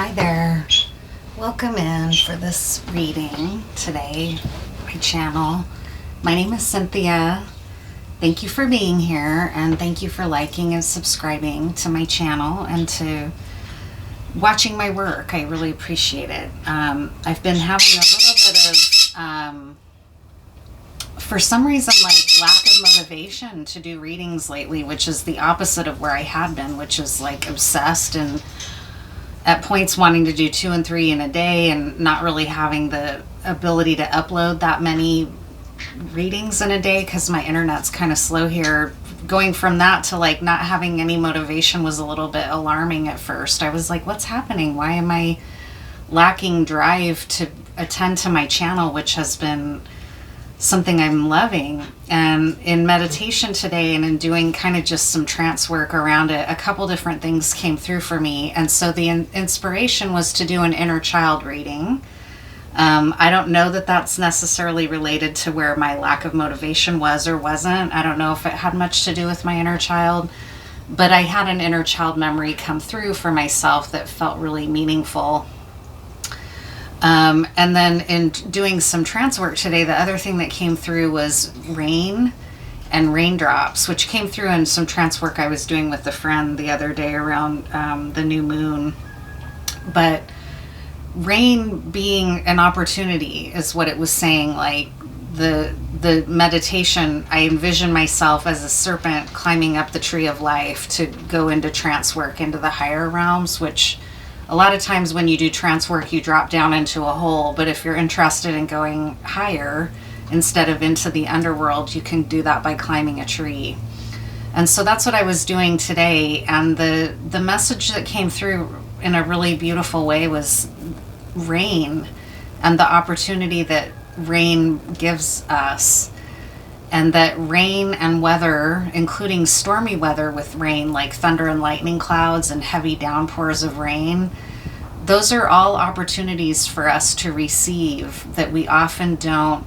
Hi there. Welcome in for this reading today, my channel. My name is Cynthia. Thank you for being here, and thank you for liking and subscribing to my channel and to watching my work. I really appreciate it. I've been having a little bit of, for some reason, like lack of motivation to do readings lately, which is the opposite of where I had been, which is like obsessed and at points wanting to do 2 and 3 in a day and not really having the ability to upload that many readings in a day because my internet's kind of slow here. Going from that to like not having any motivation was a little bit alarming at first. I was like, what's happening? Why am I lacking drive to attend to my channel, which has been something I'm loving? And in meditation today and in doing kind of just some trance work around it, a couple different things came through for me. And so the inspiration was to do an inner child reading. I don't know that that's necessarily related to where my lack of motivation was or wasn't. I don't know if it had much to do with my inner child, but I had an inner child memory come through for myself that felt really meaningful. And then in doing some trance work today, the other thing that came through was rain and raindrops, which came through in some trance work I was doing with a friend the other day around the new moon. But rain being an opportunity is what it was saying. Like the meditation, I envision myself as a serpent climbing up the tree of life to go into trance work into the higher realms, which a lot of times when you do trance work, you drop down into a hole. But if you're interested in going higher instead of into the underworld, you can do that by climbing a tree. And so that's what I was doing today. And the message that came through in a really beautiful way was rain and the opportunity that rain gives us. And that rain and weather, including stormy weather with rain, like thunder and lightning clouds and heavy downpours of rain, those are all opportunities for us to receive that we often don't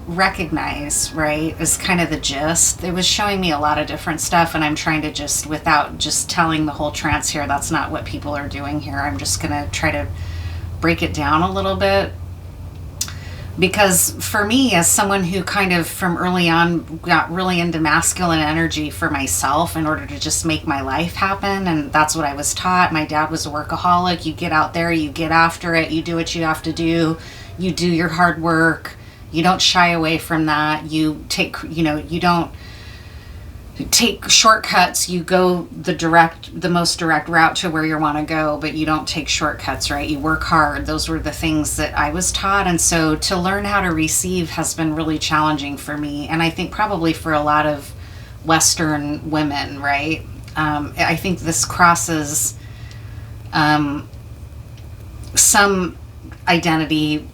recognize, right? Is kind of the gist. It was showing me a lot of different stuff, and I'm trying to just, without just telling the whole trance here, that's not what people are doing here. I'm just going to try to break it down a little bit. Because for me, as someone who kind of from early on got really into masculine energy for myself in order to just make my life happen, and that's what I was taught. My dad was a workaholic. You get out there, you get after it, you do what you have to do, you do your hard work, you don't shy away from that, you take, you don't take shortcuts, you go the most direct route to where you want to go, but you don't take shortcuts, right? You work hard. Those were the things that I was taught. And so to learn how to receive has been really challenging for me. And I think probably for a lot of Western women, right? I think this crosses some identity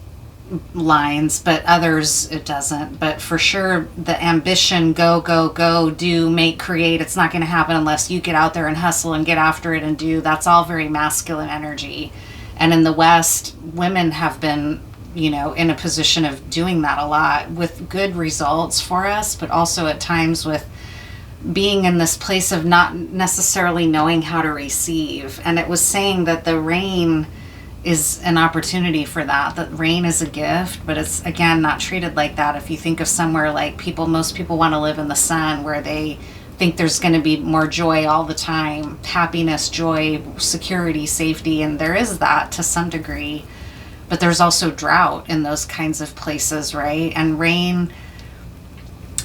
lines, but others it doesn't. But for sure, the ambition, go, do, make, create, it's not going to happen unless you get out there and hustle and get after it and do. That's all very masculine energy. And in the West, women have been, in a position of doing that a lot with good results for us, but also at times with being in this place of not necessarily knowing how to receive. And it was saying that the rain is an opportunity for that rain is a gift, but it's, again, not treated like that. If you think of somewhere like most people want to live in the sun, where they think there's going to be more joy all the time, happiness, joy, security, safety, and there is that to some degree, but there's also drought in those kinds of places, right? And rain.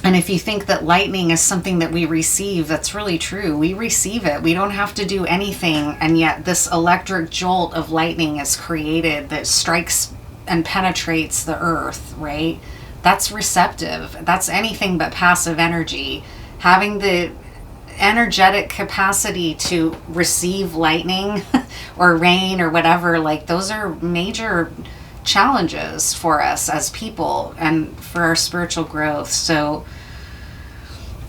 And if you think that lightning is something that we receive, that's really true. We receive it. We don't have to do anything. And yet this electric jolt of lightning is created that strikes and penetrates the earth, right? That's receptive. That's anything but passive energy. Having the energetic capacity to receive lightning or rain or whatever, like those are major challenges for us as people and for our spiritual growth. So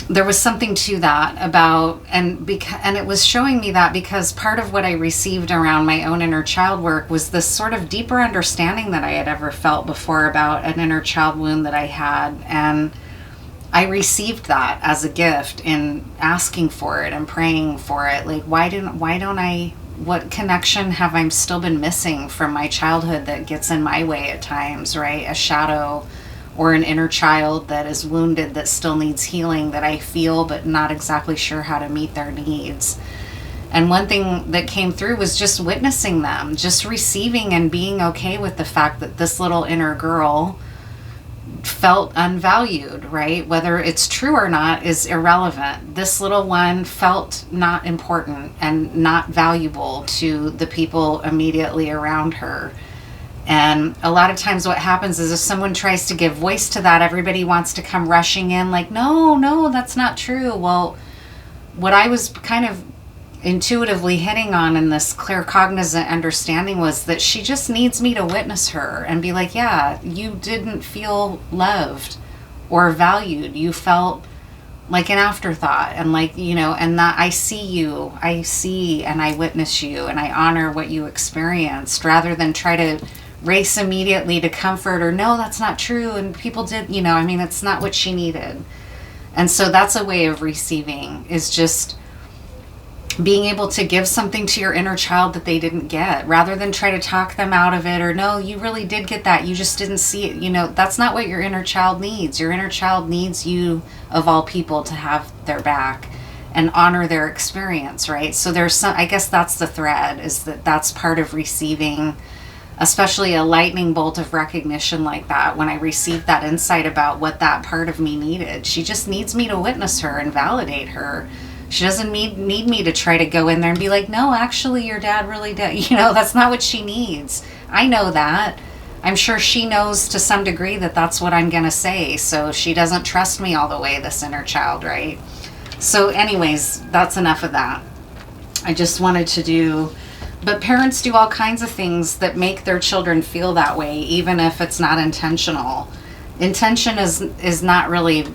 there was something to that about, and it was showing me that because part of what I received around my own inner child work was this sort of deeper understanding that I had ever felt before about an inner child wound that I had. And I received that as a gift in asking for it and praying for it. Like, why don't I what connection have I still been missing from my childhood that gets in my way at times, right? A shadow or an inner child that is wounded that still needs healing that I feel but not exactly sure how to meet their needs. And one thing that came through was just witnessing them, just receiving and being okay with the fact that this little inner girl felt unvalued, right? Whether it's true or not is irrelevant. This little one felt not important and not valuable to the people immediately around her. And a lot of times what happens is if someone tries to give voice to that, everybody wants to come rushing in like, no, that's not true. Well, what I was kind of intuitively hitting on in this clear cognizant understanding was that she just needs me to witness her and be like, yeah, you didn't feel loved or valued. You felt like an afterthought, and like, you know, and that I see and I witness you and I honor what you experienced, rather than try to race immediately to comfort or no, that's not true and people did, you know, I mean, it's not what she needed. And so that's a way of receiving, is just being able to give something to your inner child that they didn't get, rather than try to talk them out of it, or no, you really did get that, you just didn't see it. You know, that's not what your inner child needs. Your inner child needs you, of all people, to have their back and honor their experience, right? So there's some, I guess that's the thread, is that that's part of receiving, especially a lightning bolt of recognition like that. When I received that insight about what that part of me needed, she just needs me to witness her and validate her. She doesn't need me to try to go in there and be like, no, actually your dad really did. You know, that's not what she needs. I know that. I'm sure she knows to some degree that that's what I'm going to say. So she doesn't trust me all the way, this inner child, right? So anyways, that's enough of that. I just wanted to do, but parents do all kinds of things that make their children feel that way, even if it's not intentional. Intention is not really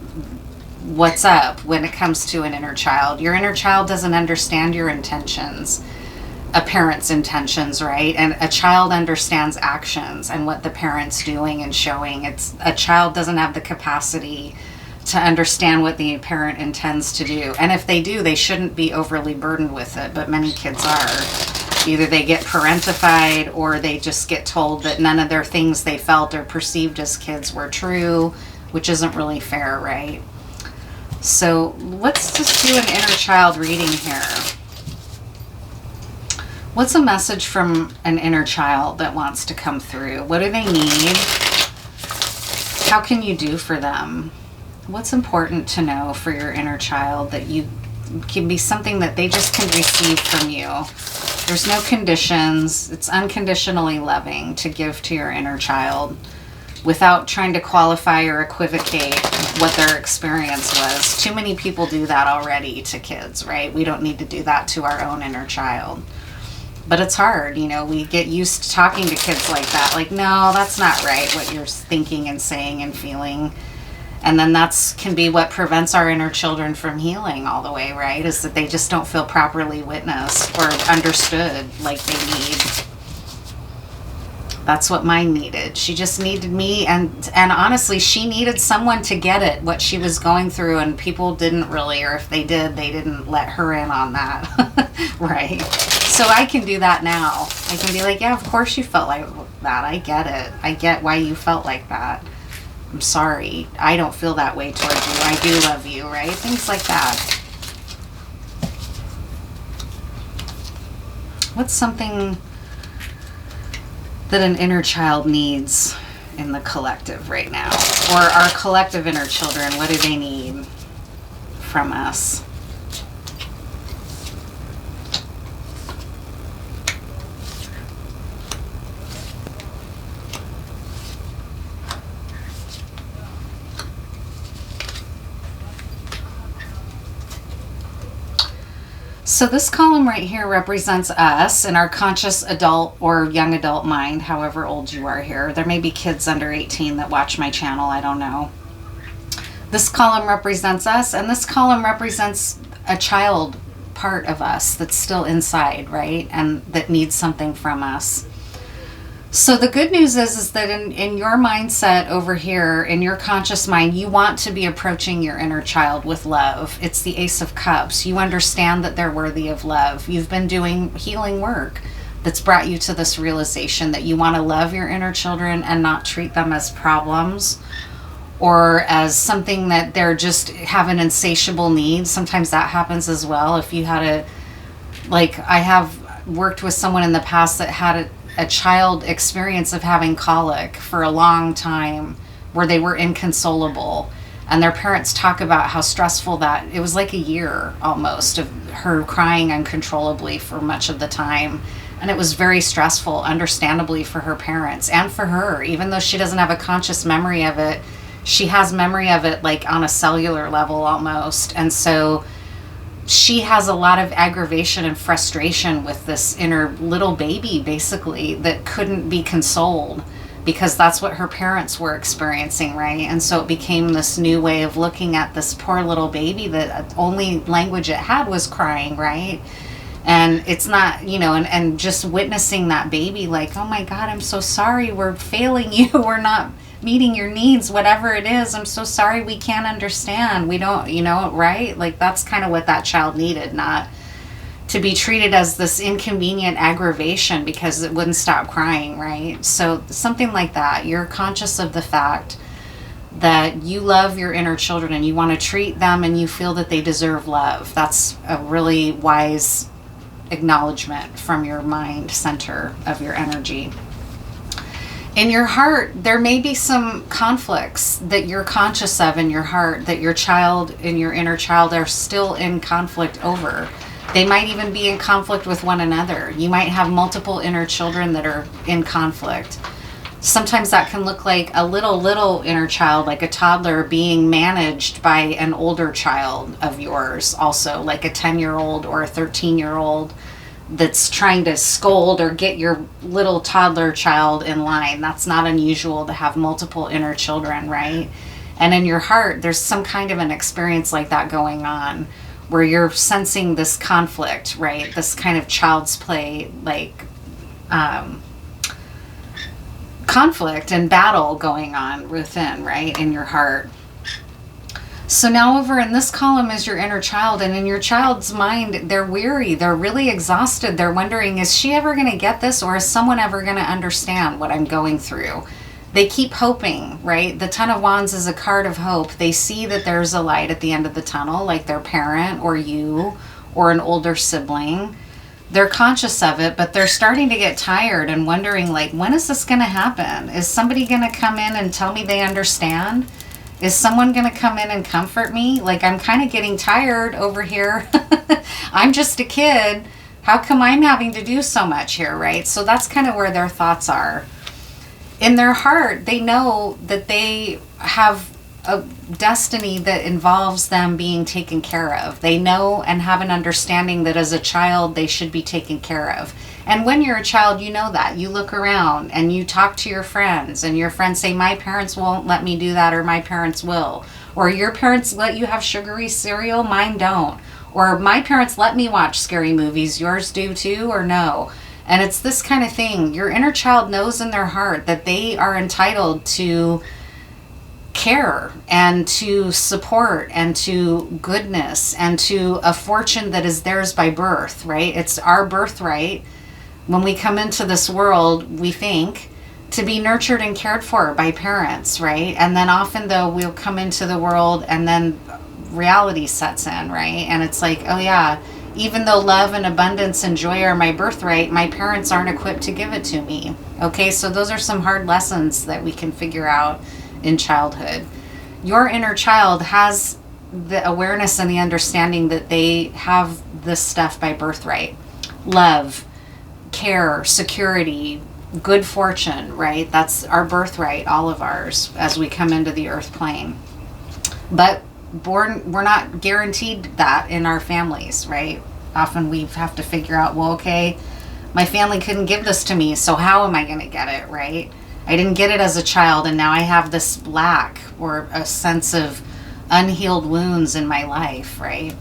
what's up when it comes to an inner child. Your inner child doesn't understand your intentions, a parent's intentions, right? And a child understands actions and what the parent's doing and showing. It's a child doesn't have the capacity to understand what the parent intends to do. And if they do, they shouldn't be overly burdened with it, but many kids are. Either they get parentified or they just get told that none of their things they felt or perceived as kids were true, which isn't really fair, right? So let's just do an inner child reading here. What's a message from an inner child that wants to come through? What do they need? How can you do for them? What's important to know for your inner child that you can be something that they just can receive from you? There's no conditions. It's unconditionally loving to give to your inner child without trying to qualify or equivocate what their experience was. Too many people do that already to kids, right? We don't need to do that to our own inner child. But it's hard, you know, we get used to talking to kids like that. Like, no, that's not right, what you're thinking and saying and feeling. And then that's can be what prevents our inner children from healing all the way, right? Is that they just don't feel properly witnessed or understood like they need. That's what mine needed. She just needed me, and honestly, she needed someone to get it, what she was going through, and people didn't really, or if they did, they didn't let her in on that, right? So I can do that now. I can be like, yeah, of course you felt like that. I get it. I get why you felt like that. I'm sorry. I don't feel that way towards you. I do love you, right? Things like that. What's something that an inner child needs in the collective right now? Or our collective inner children, what do they need from us? So this column right here represents us in our conscious adult or young adult mind, however old you are here. There may be kids under 18 that watch my channel, I don't know. This column represents us, and this column represents a child part of us that's still inside, right? And that needs something from us. So the good news is that in your mindset over here, in your conscious mind, you want to be approaching your inner child with love. It's the Ace of Cups. You understand that they're worthy of love. You've been doing healing work that's brought you to this realization that you want to love your inner children and not treat them as problems or as something that they're just have an insatiable need. Sometimes that happens as well. If you had I have worked with someone in the past that had a child experience of having colic for a long time where they were inconsolable, and their parents talk about how stressful that it was, like a year almost of her crying uncontrollably for much of the time, and it was very stressful, understandably, for her parents and for her. Even though she doesn't have a conscious memory of it, she has memory of it like on a cellular level almost. And so she has a lot of aggravation and frustration with this inner little baby, basically, that couldn't be consoled because that's what her parents were experiencing, right? And so it became this new way of looking at this poor little baby that only language it had was crying, right? And it's not, and just witnessing that baby like, oh my God, I'm so sorry, we're failing you, we're not meeting your needs, whatever it is, I'm so sorry, we can't understand, we don't, right? Like, that's kind of what that child needed, not to be treated as this inconvenient aggravation because it wouldn't stop crying, right? So something like that. You're conscious of the fact that you love your inner children and you want to treat them and you feel that they deserve love. That's a really wise acknowledgement from your mind center of your energy. In your heart, there may be some conflicts that you're conscious of in your heart that your child and your inner child are still in conflict over. They might even be in conflict with one another. You might have multiple inner children that are in conflict. Sometimes that can look like a little inner child, like a toddler, being managed by an older child of yours, also like a 10-year-old or a 13-year-old that's trying to scold or get your little toddler child in line. That's not unusual to have multiple inner children, right? And in your heart, there's some kind of an experience like that going on where you're sensing this conflict, right? This kind of child's play, like conflict and battle going on within, right, in your heart. So now over in this column is your inner child, and in your child's mind, they're weary, they're really exhausted, they're wondering, is she ever going to get this, or is someone ever going to understand what I'm going through? They keep hoping, right? The Ten of Wands is a card of hope. They see that there's a light at the end of the tunnel, like their parent or you or an older sibling. They're conscious of it, but they're starting to get tired and wondering, like, when is this going to happen? Is somebody going to come in and tell me they understand? Is someone going to come in and comfort me? Like, I'm kind of getting tired over here. I'm just a kid. How come I'm having to do so much here, right? So that's kind of where their thoughts are. In their heart, they know that they have a destiny that involves them being taken care of. They know and have an understanding that as a child, they should be taken care of. And when you're a child, you know that. You look around and you talk to your friends, and your friends say, my parents won't let me do that, or my parents will. Or your parents let you have sugary cereal, mine don't. Or my parents let me watch scary movies, yours do too, or no. And it's this kind of thing. Your inner child knows in their heart that they are entitled to care and to support and to goodness and to a fortune that is theirs by birth, right? It's our birthright. When we come into this world, we think, to be nurtured and cared for by parents, right? And then often, though, we'll come into the world and then reality sets in, right? And it's like, oh yeah, even though love and abundance and joy are my birthright, my parents aren't equipped to give it to me. Okay, so those are some hard lessons that we can figure out in childhood. Your inner child has the awareness and the understanding that they have this stuff by birthright. Love, care, security, good fortune, right? That's our birthright, all of ours, as we come into the earth plane. But we're not guaranteed that in our families, right? Often we have to figure out, well, okay, my family couldn't give this to me, so how am I going to get it, right? I didn't get it as a child, and now I have this lack or a sense of unhealed wounds in my life, right?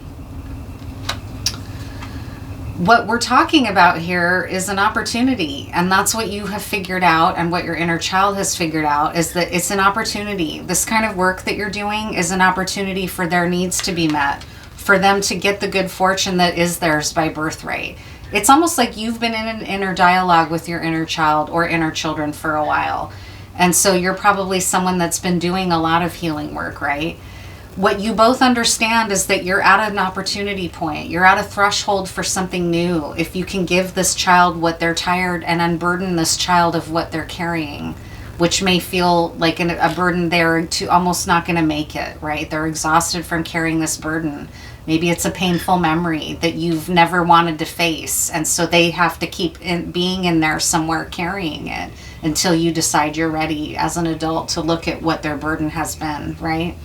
What we're talking about here is an opportunity, and that's what you have figured out, and what your inner child has figured out, is that it's an opportunity. This kind of work that you're doing is an opportunity for their needs to be met, for them to get the good fortune that is theirs by birthright. It's almost like you've been in an inner dialogue with your inner child or inner children for a while, and so you're probably someone that's been doing a lot of healing work, right? What you both understand is that you're at an opportunity point. You're at a threshold for something new. If you can give this child what they're tired and unburden this child of what they're carrying, which may feel like a burden they're to almost not going to make it, right? They're exhausted from carrying this burden. Maybe it's a painful memory that you've never wanted to face. And so they have to keep being in there somewhere carrying it until you decide you're ready as an adult to look at what their burden has been, right?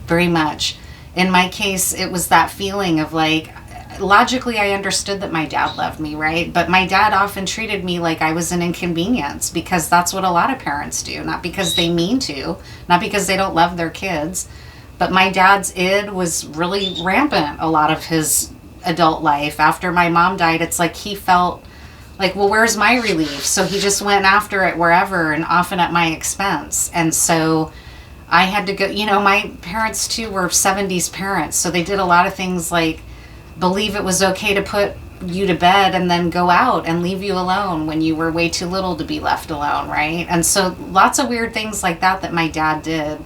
Very much. In my case, it was that feeling of like, logically I understood that my dad loved me, right? But my dad often treated me like I was an inconvenience, because that's what a lot of parents do. Not because they mean to, not because they don't love their kids, but my dad's id was really rampant a lot of his adult life. After my mom died, it's like he felt like, well, where's my relief? So he just went after it wherever, and often at my expense. And so I had to go, my parents too were 70s parents. So they did a lot of things like believe it was okay to put you to bed and then go out and leave you alone when you were way too little to be left alone, right? And so lots of weird things like that my dad did,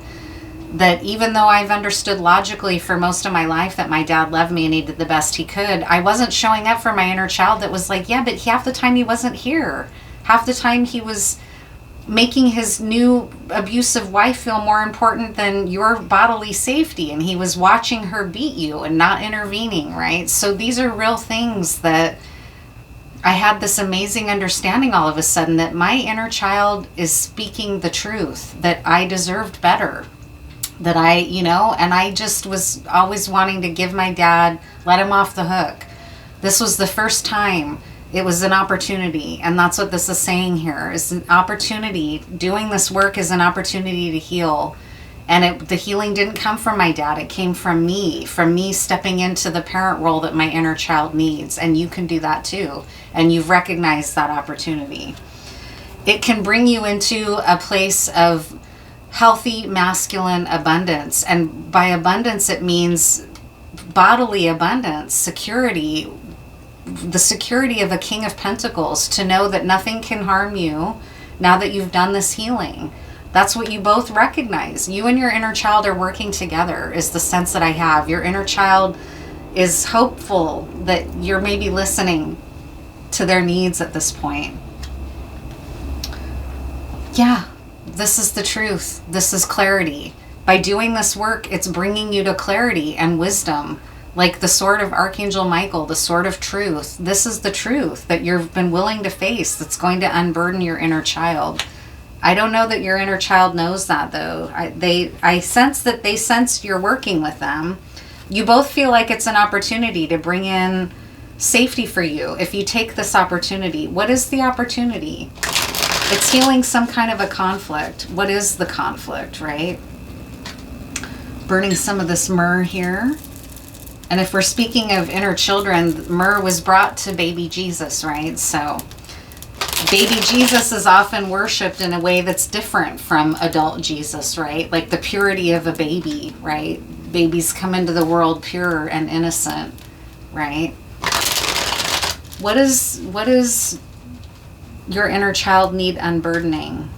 that even though I've understood logically for most of my life that my dad loved me and he did the best he could, I wasn't showing up for my inner child that was like, yeah, but half the time he wasn't here. Half the time he was making his new abusive wife feel more important than your bodily safety, and he was watching her beat you and not intervening, right? So these are real things that I had this amazing understanding all of a sudden, that my inner child is speaking the truth, that I deserved better, that and I just was always wanting to give my dad, let him off the hook. This was the first time. It was an opportunity, and that's what this is saying here, is an opportunity. Doing this work is an opportunity to heal, and the healing didn't come from my dad. It came from me stepping into the parent role that my inner child needs, and you can do that too, and you've recognized that opportunity. It can bring you into a place of healthy masculine abundance, and by abundance it means bodily abundance, security, the security of a King of Pentacles, to know that nothing can harm you now that you've done this healing. That's what you both recognize. You and your inner child are working together, is the sense that I have. Your inner child is hopeful that you're maybe listening to their needs at this point. Yeah, this is the truth. This is clarity. By doing this work, it's bringing you to clarity and wisdom. Like the sword of Archangel Michael, the sword of truth. This is the truth that you've been willing to face, that's going to unburden your inner child. I don't know that your inner child knows that, though. I sense that they sense you're working with them. You both feel like it's an opportunity to bring in safety for you if you take this opportunity. What is the opportunity? It's healing some kind of a conflict. What is the conflict, right? Burning some of this myrrh here. And if we're speaking of inner children, myrrh was brought to baby Jesus, right? So baby Jesus is often worshipped in a way that's different from adult Jesus, right? Like the purity of a baby, right? Babies come into the world pure and innocent, right? What is your inner child need unburdening?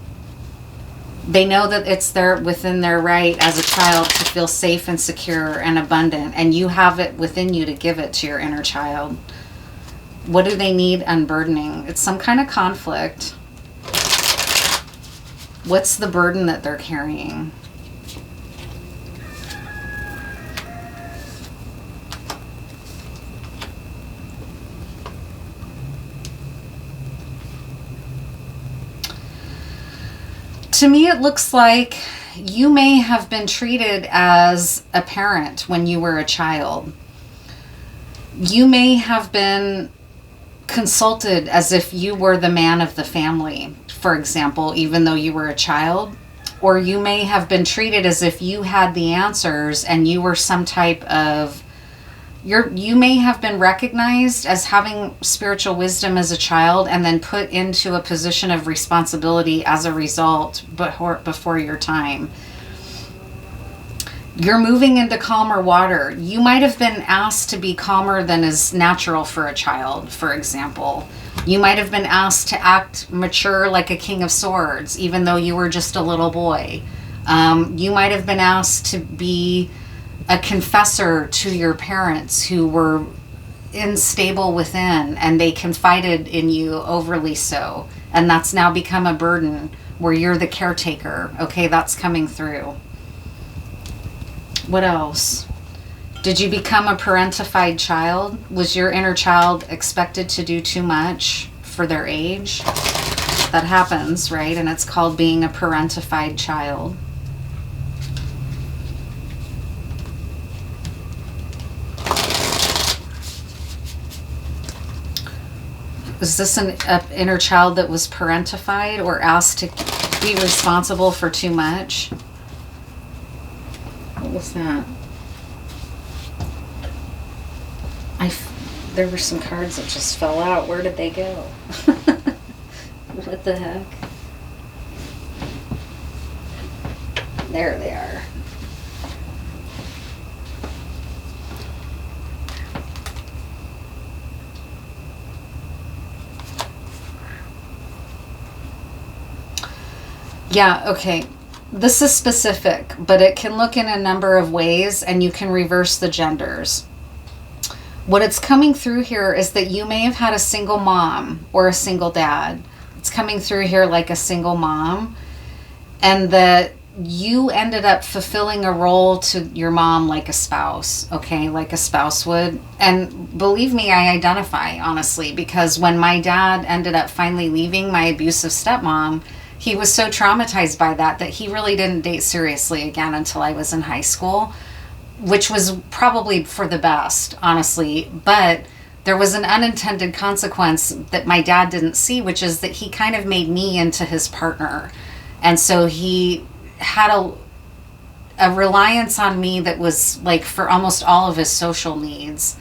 They know that it's within their right as a child to feel safe and secure and abundant, and you have it within you to give it to your inner child. What do they need unburdening? It's some kind of conflict. What's the burden that they're carrying? To me, it looks like you may have been treated as a parent when you were a child. You may have been consulted as if you were the man of the family, for example, even though you were a child. Or you may have been treated as if you had the answers and you were some type of You may have been recognized as having spiritual wisdom as a child and then put into a position of responsibility as a result before your time. You're moving into calmer water. You might have been asked to be calmer than is natural for a child, for example. You might have been asked to act mature like a king of swords, even though you were just a little boy. You might have been asked to be a confessor to your parents who were unstable within, and they confided in you overly so. And that's now become a burden where you're the caretaker. Okay, that's coming through. What else? Did you become a parentified child? Was your inner child expected to do too much for their age? That happens, right? And it's called being a parentified child. Is this an inner child that was parentified or asked to be responsible for too much? What was that? There were some cards that just fell out. Where did they go? What the heck? There they are. Yeah, okay. This is specific, but it can look in a number of ways, and you can reverse the genders. What it's coming through here is that you may have had a single mom or a single dad. It's coming through here like a single mom, and that you ended up fulfilling a role to your mom like a spouse, okay, like a spouse would. And believe me, I identify, honestly, because when my dad ended up finally leaving my abusive stepmom, he was so traumatized by that he really didn't date seriously again until I was in high school, which was probably for the best, honestly. But there was an unintended consequence that my dad didn't see, which is that he kind of made me into his partner. And so he had a reliance on me that was like for almost all of his social needs.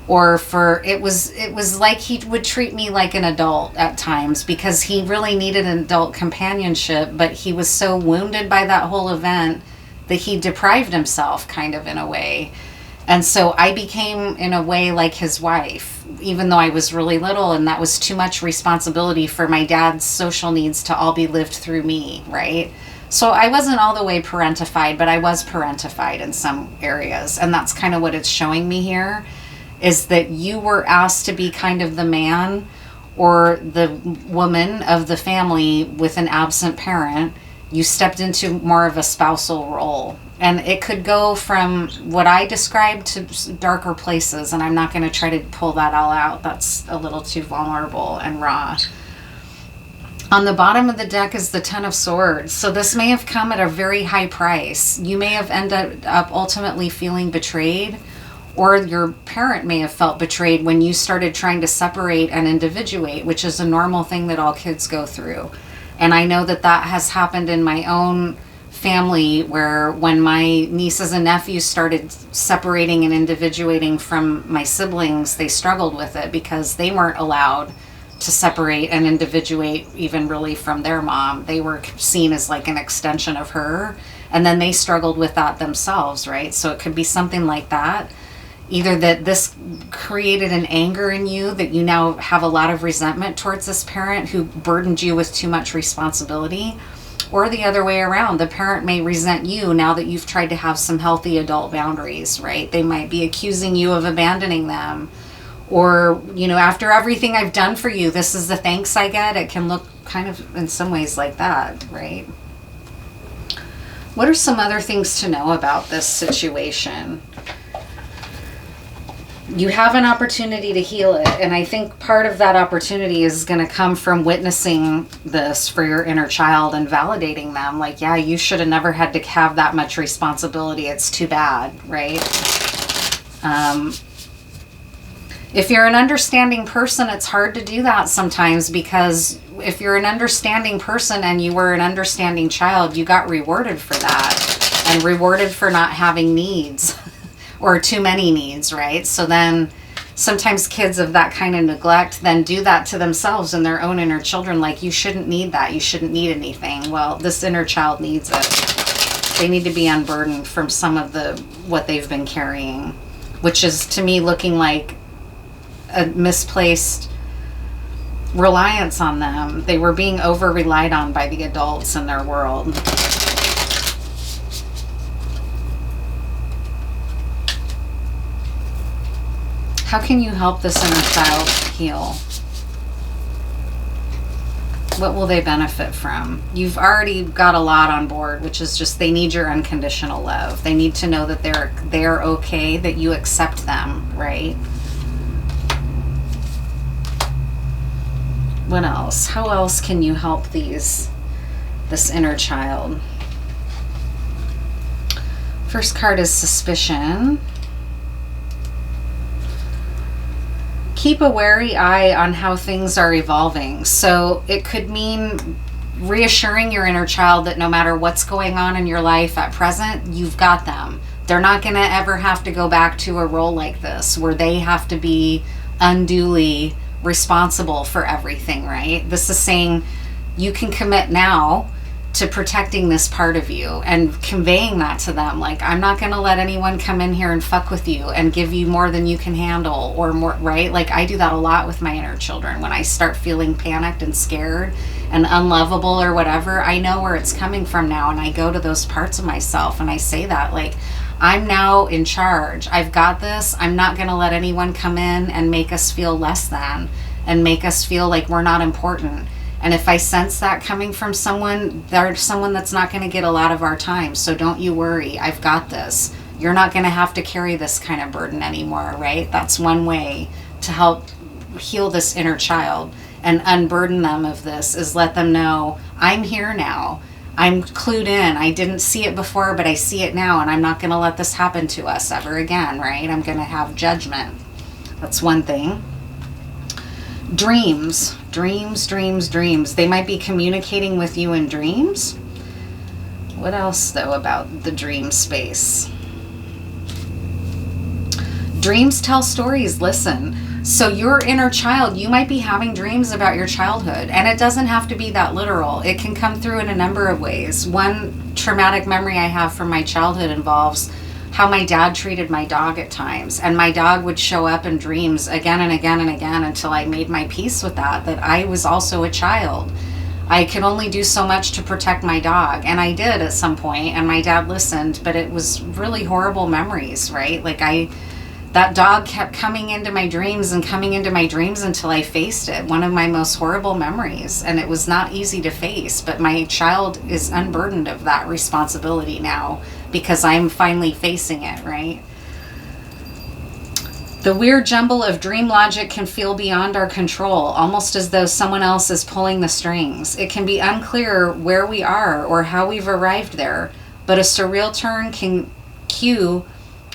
Or it was like he would treat me like an adult at times because he really needed an adult companionship, but he was so wounded by that whole event that he deprived himself kind of in a way. And so I became in a way like his wife, even though I was really little, and that was too much responsibility for my dad's social needs to all be lived through me, right? So I wasn't all the way parentified, but I was parentified in some areas, and that's kind of what it's showing me here. Is that you were asked to be kind of the man or the woman of the family with an absent parent. You stepped into more of a spousal role. And it could go from what I described to darker places, and I'm not going to try to pull that all out. That's a little too vulnerable and raw. On the bottom of the deck is the Ten of Swords. So this may have come at a very high price. You may have ended up ultimately feeling betrayed, or your parent may have felt betrayed when you started trying to separate and individuate, which is a normal thing that all kids go through. And I know that that has happened in my own family, where when my nieces and nephews started separating and individuating from my siblings, they struggled with it because they weren't allowed to separate and individuate even really from their mom. They were seen as like an extension of her, and then they struggled with that themselves, right? So it could be something like that. Either that this created an anger in you that you now have a lot of resentment towards this parent who burdened you with too much responsibility, or the other way around. The parent may resent you now that you've tried to have some healthy adult boundaries, right? They might be accusing you of abandoning them, or, you know, after everything I've done for you, this is the thanks I get. It can look kind of in some ways like that, right? What are some other things to know about this situation? You have an opportunity to heal it, and I think part of that opportunity is going to come from witnessing this for your inner child and validating them. Like, yeah, you should have never had to have that much responsibility. It's too bad, right? If you're an understanding person, it's hard to do that sometimes, because if you're an understanding person and you were an understanding child, you got rewarded for that, and rewarded for not having needs or too many needs, right? So then sometimes kids of that kind of neglect then do that to themselves and their own inner children, like, you shouldn't need that, you shouldn't need anything. Well, this inner child needs it. They need to be unburdened from some of what they've been carrying, which is to me looking like a misplaced reliance on them. They were being over relied on by the adults in their world. How can you help this inner child heal? What will they benefit from? You've already got a lot on board, which is just they need your unconditional love. They need to know that they're okay, that you accept them, right? What else? How else can you help this inner child? First card is suspicion. Keep a wary eye on how things are evolving. So it could mean reassuring your inner child that no matter what's going on in your life at present, you've got them. They're not going to ever have to go back to a role like this where they have to be unduly responsible for everything, right? This is saying you can commit now to protecting this part of you and conveying that to them. Like, I'm not going to let anyone come in here and fuck with you and give you more than you can handle or more, right? Like, I do that a lot with my inner children. When I start feeling panicked and scared and unlovable or whatever, I know where it's coming from now. And I go to those parts of myself and I say that, like, I'm now in charge. I've got this. I'm not going to let anyone come in and make us feel less than and make us feel like we're not important. And if I sense that coming from someone, there's someone that's not going to get a lot of our time. So don't you worry. I've got this. You're not going to have to carry this kind of burden anymore, right? That's one way to help heal this inner child and unburden them of this, is let them know, I'm here now. I'm clued in. I didn't see it before, but I see it now. And I'm not going to let this happen to us ever again, right? I'm going to have judgment. That's one thing. Dreams. They might be communicating with you in dreams. What else, though, about the dream space? Dreams tell stories. Listen. So your inner child, you might be having dreams about your childhood, and it doesn't have to be that literal. It can come through in a number of ways. One traumatic memory I have from my childhood involves how my dad treated my dog at times. And my dog would show up in dreams again and again and again until I made my peace with that I was also a child. I could only do so much to protect my dog. And I did at some point, and my dad listened, but it was really horrible memories, right? Like that dog kept coming into my dreams until I faced it. One of my most horrible memories. And it was not easy to face, but my child is unburdened of that responsibility now, because I'm finally facing it, right? The weird jumble of dream logic can feel beyond our control, almost as though someone else is pulling the strings. It can be unclear where we are or how we've arrived there, but a surreal turn can cue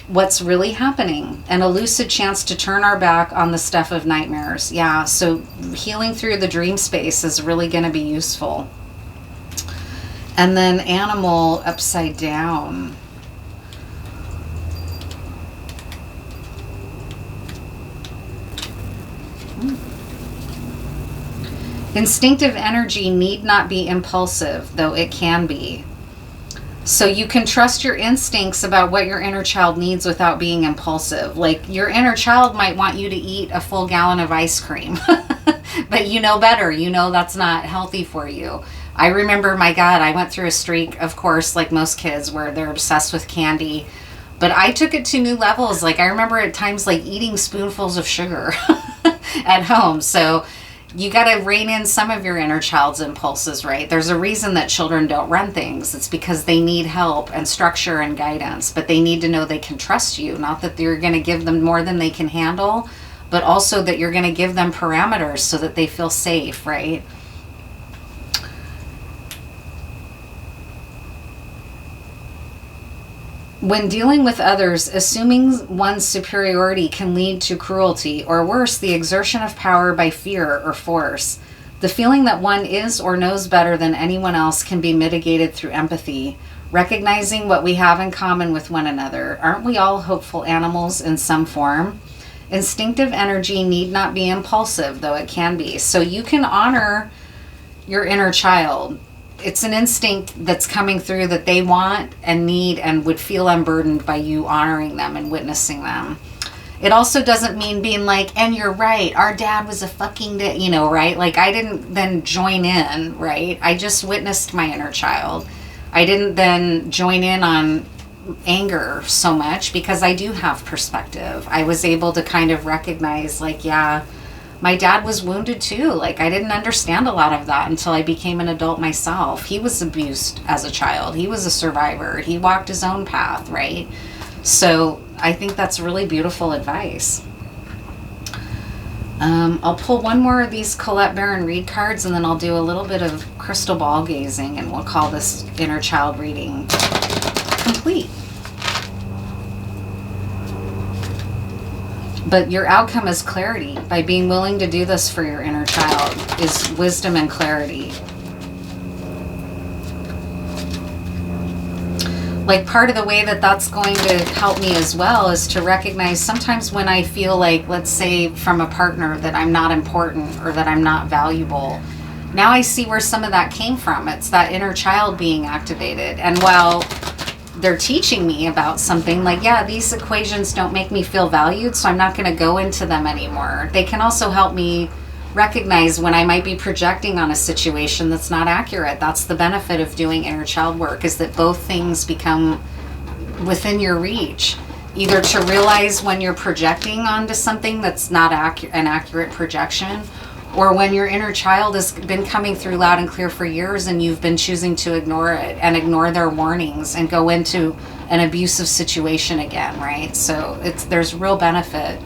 what's really happening, and a lucid chance to turn our back on the stuff of nightmares. Yeah, so healing through the dream space is really going to be useful. And then animal upside down. Instinctive energy need not be impulsive, though it can be. So you can trust your instincts about what your inner child needs without being impulsive. Like, your inner child might want you to eat a full gallon of ice cream, but you know better. You know that's not healthy for you. I remember, my God, I went through a streak, of course, like most kids, where they're obsessed with candy. But I took it to new levels. Like, I remember at times, like, eating spoonfuls of sugar at home. So you got to rein in some of your inner child's impulses, right? There's a reason that children don't run things. It's because they need help and structure and guidance. But they need to know they can trust you. Not that you're going to give them more than they can handle, but also that you're going to give them parameters so that they feel safe, right? When dealing with others, assuming one's superiority can lead to cruelty, or worse, the exertion of power by fear or force. The feeling that one is or knows better than anyone else can be mitigated through empathy. recognizing what we have in common with one another. Aren't we all hopeful animals in some form? Instinctive energy need not be impulsive, though it can be. So you can honor your inner child. It's an instinct that's coming through that they want and need and would feel unburdened by you honoring them and witnessing them. It also doesn't mean being like, and you're right, our dad was a fucking, right? Like, I didn't then join in, right? I just witnessed my inner child. I didn't then join in on anger so much because I do have perspective. I was able to kind of recognize, like, yeah, my dad was wounded too. Like, I didn't understand a lot of that until I became an adult myself. He was abused as a child. He was a survivor. He walked his own path, right? So I think that's really beautiful advice. I'll pull one more of these Colette Baron Reed cards, and then I'll do a little bit of crystal ball gazing, and we'll call this inner child reading complete. But your outcome is clarity. By being willing to do this for your inner child is wisdom and clarity. Like, part of the way that that's going to help me as well is to recognize sometimes when I feel like, let's say from a partner, that I'm not important or that I'm not valuable. Now I see where some of that came from. It's that inner child being activated. And while they're teaching me about something, like, yeah, these equations don't make me feel valued, so I'm not going to go into them anymore. They can also help me recognize when I might be projecting on a situation that's not accurate. That's the benefit of doing inner child work, is that both things become within your reach. Either to realize when you're projecting onto something that's not an accurate projection, or when your inner child has been coming through loud and clear for years and you've been choosing to ignore it and ignore their warnings and go into an abusive situation again, right? So there's real benefit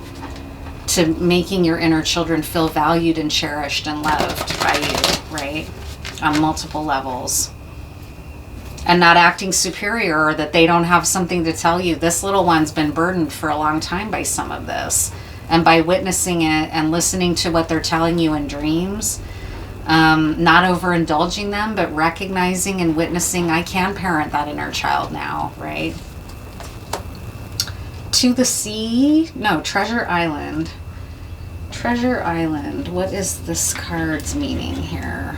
to making your inner children feel valued and cherished and loved by you, right? On multiple levels. And not acting superior, or that they don't have something to tell you. This little one's been burdened for a long time by some of this. And by witnessing it and listening to what they're telling you in dreams, not overindulging them, but recognizing and witnessing, I can parent that inner child now, right? To the sea, no, Treasure Island. Treasure Island, what is this card's meaning here?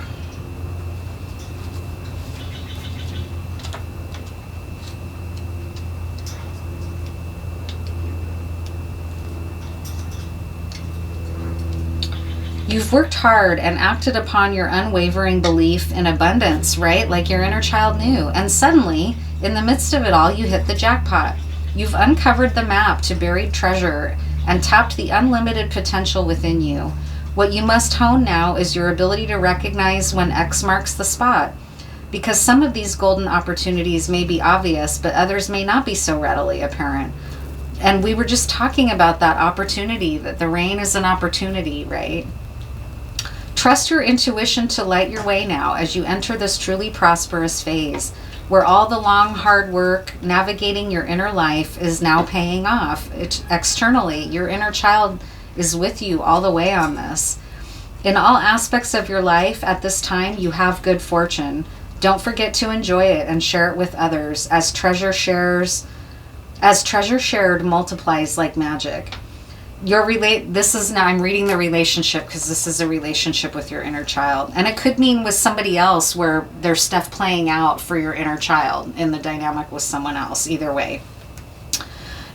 You've worked hard and acted upon your unwavering belief in abundance, right? Like your inner child knew. And suddenly, in the midst of it all, you hit the jackpot. You've uncovered the map to buried treasure and tapped the unlimited potential within you. What you must hone now is your ability to recognize when X marks the spot. Because some of these golden opportunities may be obvious, but others may not be so readily apparent. And we were just talking about that opportunity, that the rain is an opportunity, right? Trust your intuition to light your way now as you enter this truly prosperous phase, where all the long, hard work navigating your inner life is now paying off. Externally, your inner child is with you all the way on this. In all aspects of your life at this time, you have good fortune. Don't forget to enjoy it and share it with others, as treasure shared multiplies like magic. I'm reading the relationship because this is a relationship with your inner child. And it could mean with somebody else where there's stuff playing out for your inner child in the dynamic with someone else. Either way.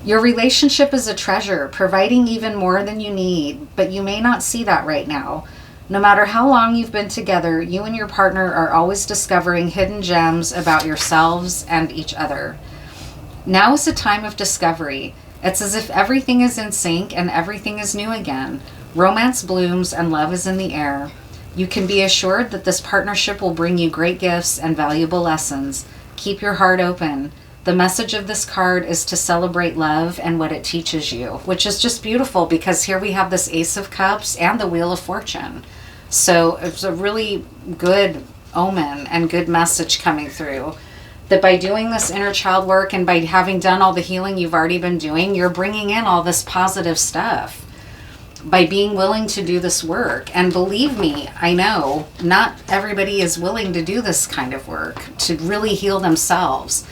Your relationship is a treasure, providing even more than you need, but you may not see that right now. No matter how long you've been together, you and your partner are always discovering hidden gems about yourselves and each other. Now is a time of discovery. It's as if everything is in sync and everything is new again. Romance blooms and love is in the air. You can be assured that this partnership will bring you great gifts and valuable lessons. Keep your heart open. The message of this card is to celebrate love and what it teaches you, which is just beautiful because here we have this Ace of Cups and the Wheel of Fortune. So it's a really good omen and good message coming through. That by doing this inner child work and by having done all the healing you've already been doing, you're bringing in all this positive stuff. by being willing to do this work. And believe me, I know not everybody is willing to do this kind of work, to really heal themselves.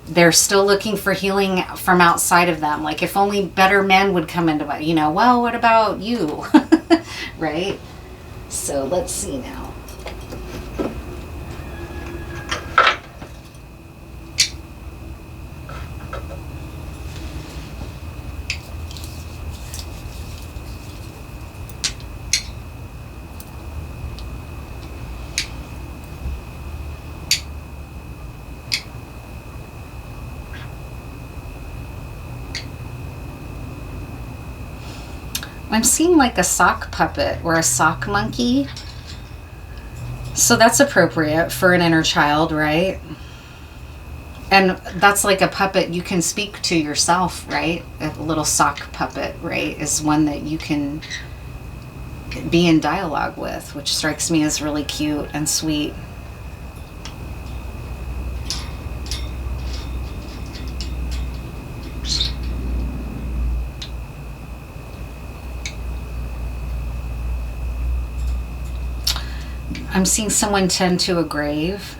They're still looking for healing from outside of them. Like, if only better men would come into my, well, what about you? Right? So let's see now. I'm seeing like a sock puppet or a sock monkey. So that's appropriate for an inner child, right? And that's like a puppet you can speak to yourself, right? A little sock puppet, right, is one that you can be in dialogue with, which strikes me as really cute and sweet. I'm seeing someone tend to a grave.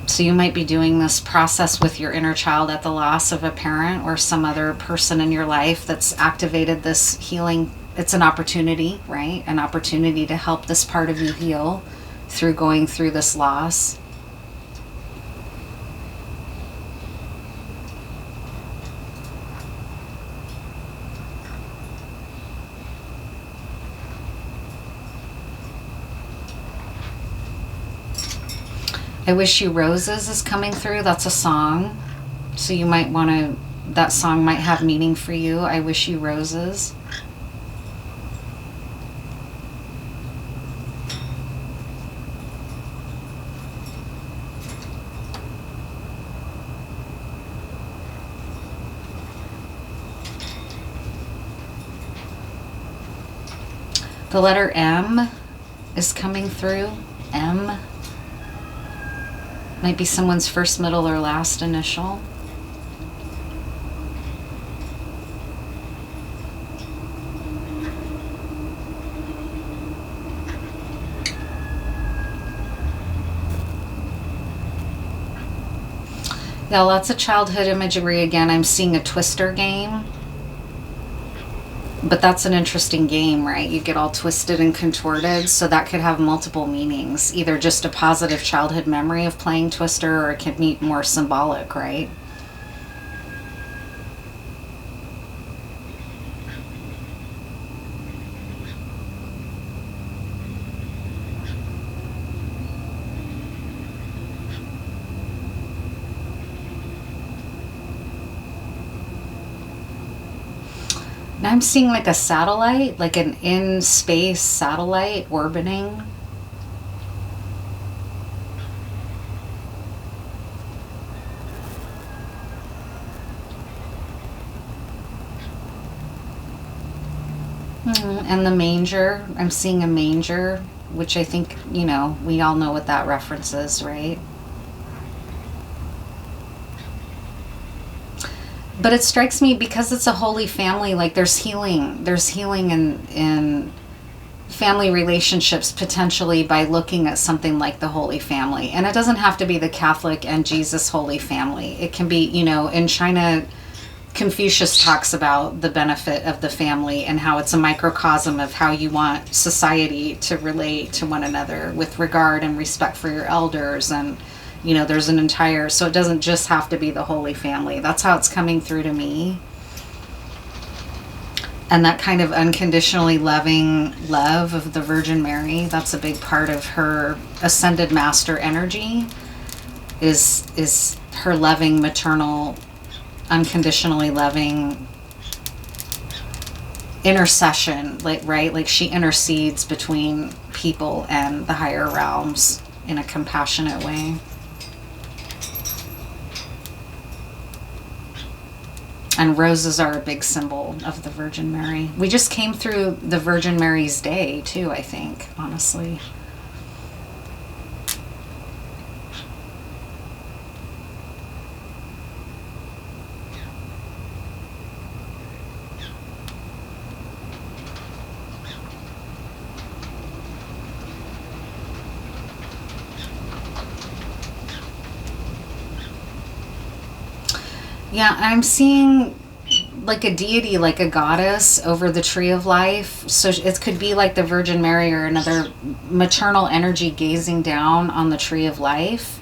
So you might be doing this process with your inner child at the loss of a parent or some other person in your life that's activated this healing. It's an opportunity, right? An opportunity to help this part of you heal through going through this loss. I Wish You Roses is coming through. That's a song. So you might want to, that song might have meaning for you. I Wish You Roses. The letter M is coming through. M. Might be someone's first, middle, or last initial. Yeah, lots of childhood imagery again. I'm seeing a Twister game. But that's an interesting game, right? You get all twisted and contorted, so that could have multiple meanings. Either just a positive childhood memory of playing Twister, or it could be more symbolic, right? Now I'm seeing like a satellite, like an in-space satellite orbiting. And the manger, I'm seeing a manger, which I think, we all know what that reference is, right? But it strikes me, because it's a holy family, like there's healing in family relationships, potentially by looking at something like the Holy Family. And it doesn't have to be the Catholic and Jesus Holy Family. It can be, in China, Confucius talks about the benefit of the family and how it's a microcosm of how you want society to relate to one another with regard and respect for your elders. And there's an entire, so it doesn't just have to be the Holy Family. That's how it's coming through to me. And that kind of unconditionally loving love of the Virgin Mary, that's a big part of her ascended master energy, is her loving, maternal, unconditionally loving intercession, like she intercedes between people and the higher realms in a compassionate way. And roses are a big symbol of the Virgin Mary. We just came through the Virgin Mary's Day, too, I think, honestly. Yeah, I'm seeing like a deity, like a goddess over the tree of life. So it could be like the Virgin Mary or another maternal energy gazing down on the tree of life.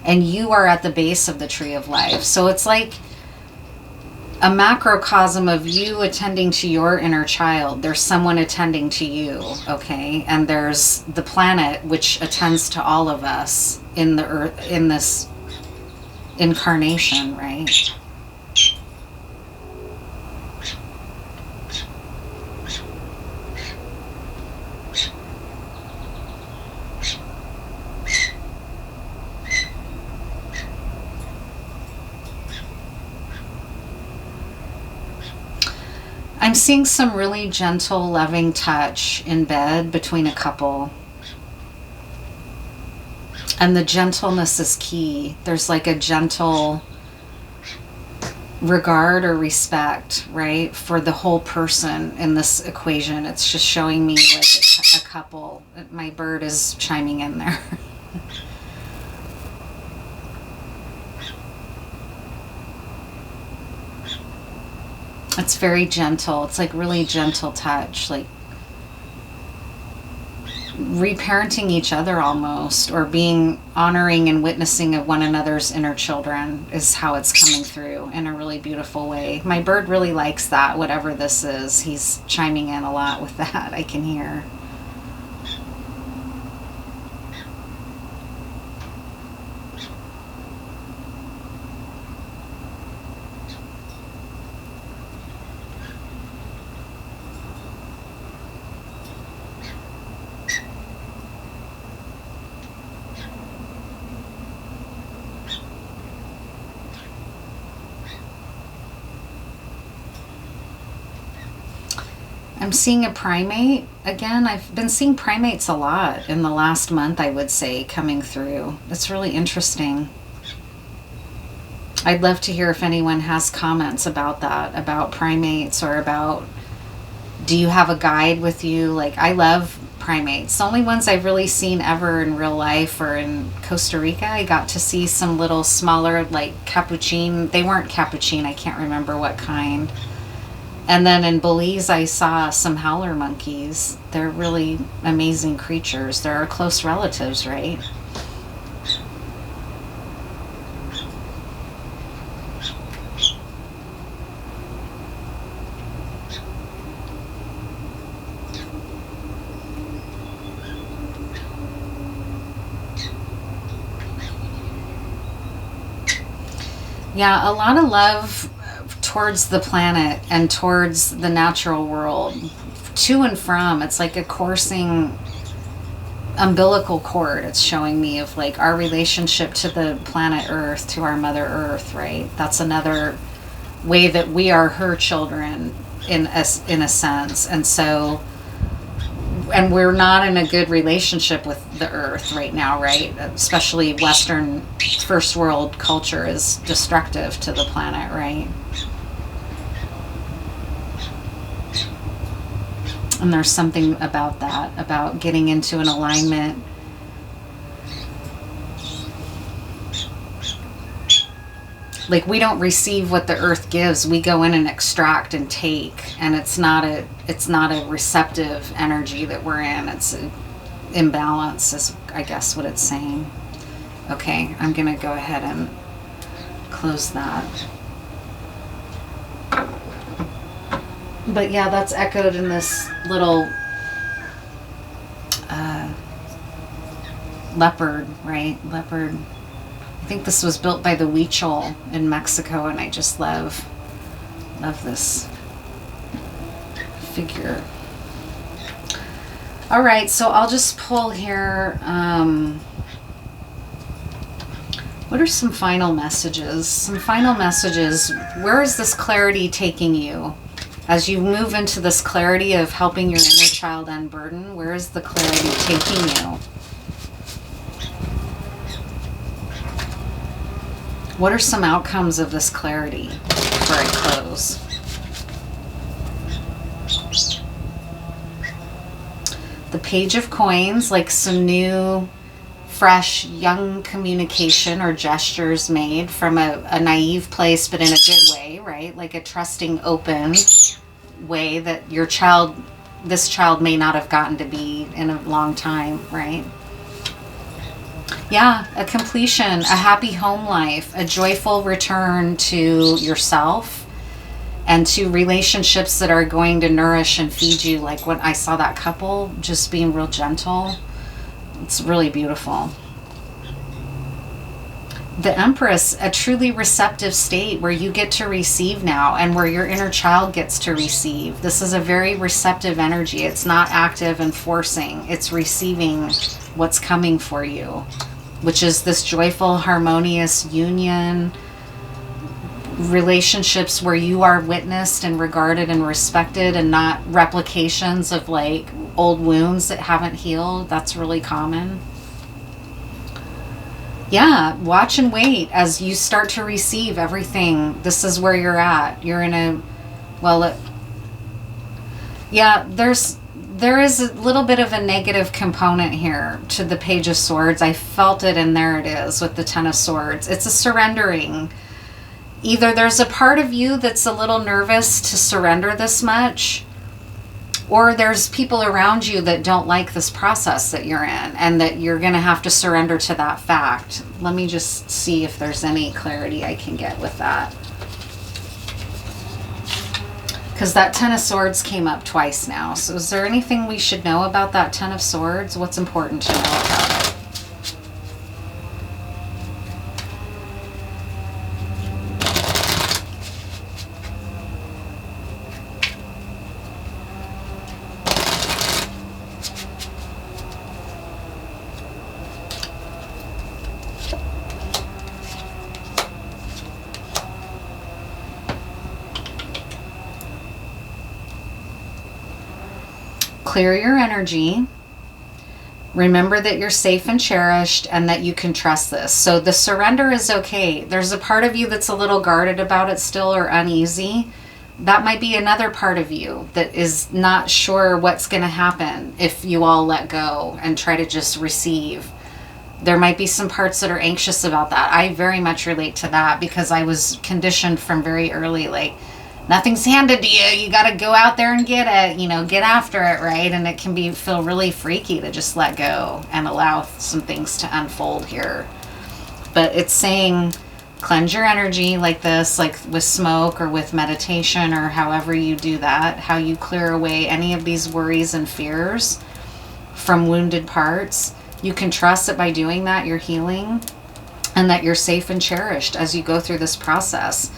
And you are at the base of the tree of life. So it's like a macrocosm of you attending to your inner child. There's someone attending to you, okay? And there's the planet, which attends to all of us in the earth, in this incarnation, right? I'm seeing some really gentle, loving touch in bed between a couple. And the gentleness is key. There's like a gentle regard or respect, right, for the whole person in this equation. It's just showing me like a couple. My bird is chiming in there. It's very gentle. It's like really gentle touch, like reparenting each other almost, or being honoring and witnessing of one another's inner children is how it's coming through in a really beautiful way. My bird really likes that, whatever this is. He's chiming in a lot with that, I can hear. I'm seeing a primate again. I've been seeing primates a lot in the last month, I would say, coming through. It's really interesting. I'd love to hear if anyone has comments about that, about primates, or about, do you have a guide with you? Like, I love primates. The only ones I've really seen ever in real life are in Costa Rica. I got to see some little smaller, like capuchin. They weren't capuchin, I can't remember what kind. And then in Belize, I saw some howler monkeys. They're really amazing creatures. They're our close relatives, right? Yeah, a lot of love towards the planet and towards the natural world, to and from. It's like a coursing umbilical cord. It's showing me of like our relationship to the planet Earth, to our Mother Earth, right? That's another way that we are her children in a sense. And so, and we're not in a good relationship with the Earth right now, right? Especially Western first world culture is destructive to the planet, right? And there's something about that, about getting into an alignment. Like, we don't receive what the earth gives. We go in and extract and take, and it's not a receptive energy that we're in. It's an imbalance, is I guess what it's saying. Okay, I'm gonna go ahead and close that. But yeah, that's echoed in this little leopard, right? Leopard. I think this was built by the Huichol in Mexico, and I just love this figure. All right, so I'll just pull here. What are some final messages? Some final messages. Where is this clarity taking you? As you move into this clarity of helping your inner child unburden, where is the clarity taking you? What are some outcomes of this clarity before I close? The Page of Coins, like some new fresh, young communication or gestures made from a naive place, but in a good way, right? Like a trusting, open way that this child may not have gotten to be in a long time, right? Yeah, a completion, a happy home life, a joyful return to yourself and to relationships that are going to nourish and feed you. Like when I saw that couple just being real gentle, it's really beautiful. The Empress, a truly receptive state where you get to receive now and where your inner child gets to receive. This is a very receptive energy. It's not active and forcing. It's receiving what's coming for you, which is this joyful, harmonious union, relationships where you are witnessed and regarded and respected and not replications of like old wounds that haven't healed. That's really common. Yeah, watch and wait as you start to receive everything. This is where you're at. You're in a, there is a little bit of a negative component here to the Page of Swords. I felt it, and there it is with the Ten of Swords. It's a surrendering. Either there's a part of you that's a little nervous to surrender this much, or there's people around you that don't like this process that you're in and that you're going to have to surrender to that fact. Let me just see if there's any clarity I can get with that. Because that Ten of Swords came up twice now. So is there anything we should know about that Ten of Swords? What's important to know about it? Clear your energy. Remember that you're safe and cherished and that you can trust this. So the surrender is okay. There's a part of you that's a little guarded about it still or uneasy. That might be another part of you that is not sure what's going to happen if you all let go and try to just receive. There might be some parts that are anxious about that. I very much relate to that because I was conditioned from very early, like, nothing's handed to you. You got to go out there and get it, get after it, right? And it can feel really freaky to just let go and allow some things to unfold here. But it's saying cleanse your energy like this, like with smoke or with meditation or however you do that, how you clear away any of these worries and fears from wounded parts. You can trust that by doing that, you're healing and that you're safe and cherished as you go through this process.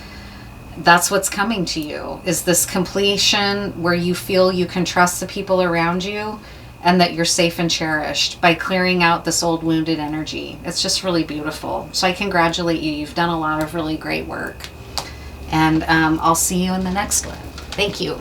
That's what's coming to you, is this completion where you feel you can trust the people around you and that you're safe and cherished by clearing out this old wounded energy. It's just really beautiful. So I congratulate you. You've done a lot of really great work. And I'll see you in the next one. Thank you.